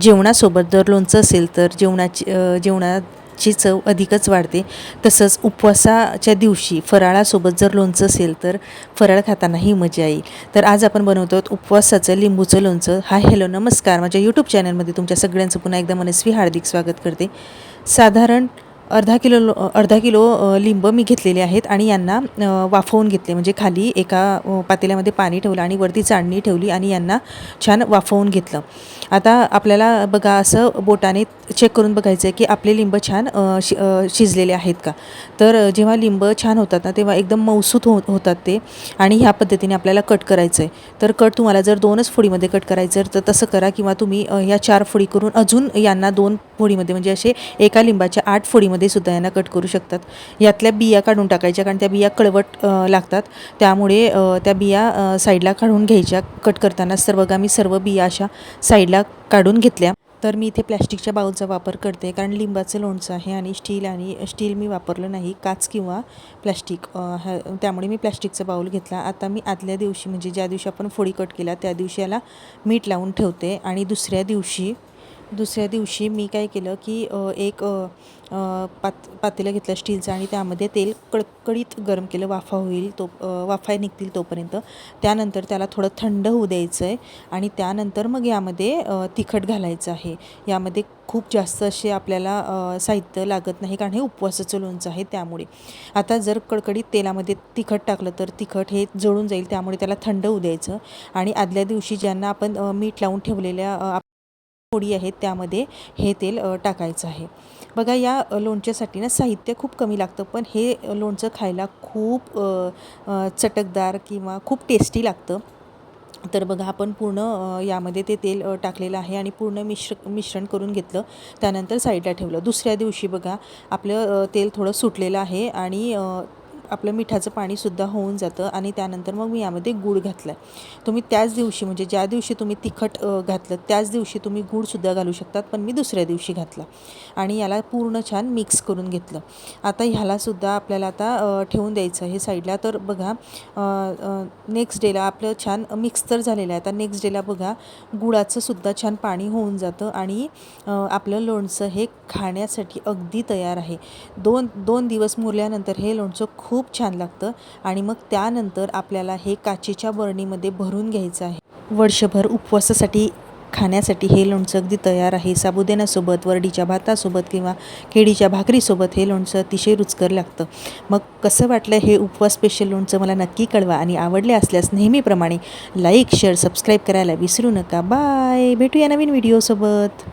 जेवणासोबत जर लोणचं असेल तर जेवणाची चव अधिकच वाढते. तसंच उपवासाच्या दिवशी फराळासोबत जर लोणचं असेल तर फराळ खातानाही मजा येईल. तर आज आपण बनवतो उपवासाचं लिंबूचं लोणचं. हॅलो नमस्कार, माझ्या यूट्यूब चॅनलमध्ये तुमच्या सगळ्यांचं पुन्हा एकदा मनस्वी हार्दिक स्वागत करते. साधारण अर्धा किलो लिंब मी घेतलेले आहेत आणि यांना वाफवून घेतले. म्हणजे खाली एका पातेल्यामध्ये पाणी ठेवलं आणि वरती चाळणी ठेवली आणि यांना छान वाफवून घेतलं. आता आपल्याला बघा असं बोटाने चेक करून बघायचं आहे की आपले लिंब छान शिजलेले आहेत का. तर जेव्हा लिंब छान होतात ना तेव्हा एकदम मऊसूत होतात ते. आणि ह्या पद्धतीने आपल्याला कट करायचं आहे. तर कट तुम्हाला जर 2च फोडीमध्ये कट करायचं तर तसं करा, किंवा तुम्ही ह्या 4 फोडी करून अजून यांना 2 फोडीमध्ये म्हणजे असे एका लिंबाच्या 8 फोडीमध्ये सुद्धा यांना कट करू शकतात. यातल्या बिया काढून टाकायच्या, कारण त्या बिया कळवट लागतात. त्यामुळे त्या बिया साईडला काढून घ्यायच्या कट करताना. बघा मी सर्व बिया अशा साईडला काढून घेतल्या. तर मी इथे प्लॅस्टिकच्या बाऊलचा वापर करते, कारण लिंबाचं लोणचं आहे आणि स्टील मी वापरलं नाही, काच किंवा प्लॅस्टिक, त्यामुळे मी प्लॅस्टिकचा बाऊल घेतला. आता मी आदल्या दिवशी म्हणजे ज्या दिवशी आपण फोडी कट केला त्या दिवशी याला मीठ लावून ठेवते. आणि दुसऱ्या दिवशी मी काय केलं की एक पातेलं घेतलं स्टीलचं आणि त्यामध्ये तेल कडकडीत गरम केलं. वाफा निघतील तोपर्यंत. त्यानंतर त्याला थोडं थंड होऊ द्यायचं आहे आणि त्यानंतर मग यामध्ये तिखट घालायचं आहे. यामध्ये खूप जास्त असे आपल्याला साहित्य लागत नाही, कारण हे उपवासाचं लोणचं आहे. त्यामुळे आता जर कडकडीत तेलामध्ये तिखट टाकलं तर तिखट हे जळून जाईल. त्यामुळे त्याला थंड होऊ द्यायचं आणि आदल्या दिवशी ज्यांना आपण मीठ लावून ठेवलेल्या फोडी आहेत त्यामध्ये हे तेल टाकायचं आहे. बघा या लोणच्यासाठी ना साहित्य खूप कमी लागतं, पण हे लोणचं खायला खूप चटकदार किंवा खूप टेस्टी लागतं. तर बघा आपण पूर्ण यामध्ये ते तेल टाकलेलं आहे आणि पूर्ण मिश्रण करून घेतलं. त्यानंतर साईडला ठेवलं. दुसऱ्या दिवशी बघा आपलं तेल थोडं सुटलेलं आहे आणि आपलं मिठाचं पाणीसुद्धा होऊन जातं. आणि त्यानंतर मग मी यामध्ये गूळ घातला आहे. तुम्ही त्याच दिवशी म्हणजे ज्या दिवशी तुम्ही तिखट घातलं त्याच दिवशी तुम्ही गूळसुद्धा घालू शकतात, पण मी दुसऱ्या दिवशी घातला आणि याला पूर्ण छान मिक्स करून घेतलं. आता ह्यालासुद्धा आपल्याला आता ठेवून द्यायचं आहे साईडला. तर बघा नेक्स्ट डेला आपलं छान मिक्स तर झालेलं आहे. आता नेक्स्ट डेला बघा गुळाचंसुद्धा छान पाणी होऊन जातं आणि आपलं लोणचं हे खाण्यासाठी अगदी तयार आहे. दोन दिवस मुरल्यानंतर हे लोणचं खूप छान लागतं. आणि मग त्यानंतर आपल्याला हे काचेच्या बरणीमध्ये भरून घ्यायचं आहे. वर्षभर उपवासासाठी खाण्यासाठी हे लोणचं अगदी तयार आहे. साबुदाण्यासोबत, वरडीच्या भातासोबत किंवा केळीच्या भाकरीसोबत हे लोणचं अतिशय रुचकर लागतं. मग कसं वाटलं हे उपवास स्पेशल लोणचं मला नक्की कळवा. आणि आवडले असल्यास नेहमीप्रमाणे लाईक, शेअर, सबस्क्राईब करायला विसरू नका. बाय. भेटूया नवीन व्हिडिओसोबत.